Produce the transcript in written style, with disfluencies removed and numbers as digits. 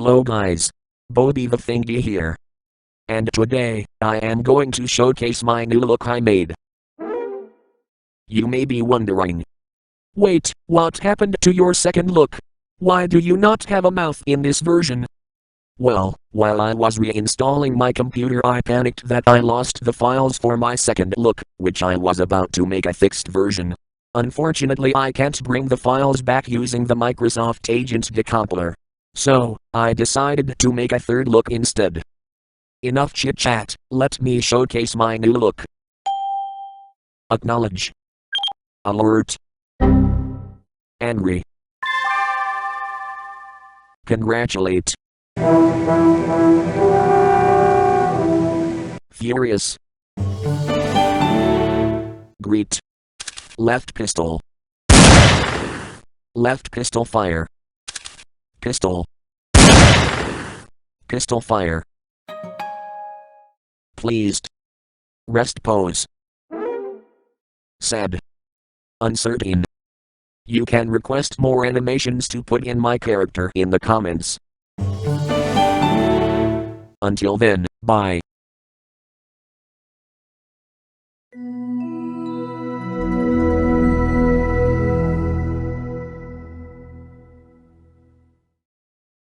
Hello guys. Bobby the Thingy here. And today, I am going to showcase my new look I made. You may be wondering. Wait, what happened to your second look? Why do you not have a mouth in this version? Well, while I was reinstalling my computer I panicked that I lost the files for my second look, which I was about to make a fixed version. Unfortunately I can't bring the files back using the Microsoft Agent decoupler. So, I decided to make a third look instead. Enough chit chat, let me showcase my new look. Acknowledge. Alert. Angry. Congratulate. Furious. Greet. Left pistol. Left pistol fire. Pistol. Pistol fire. Pleased. Rest pose. Sad. Uncertain. You can request more animations to put in my character in the comments. Until then, bye.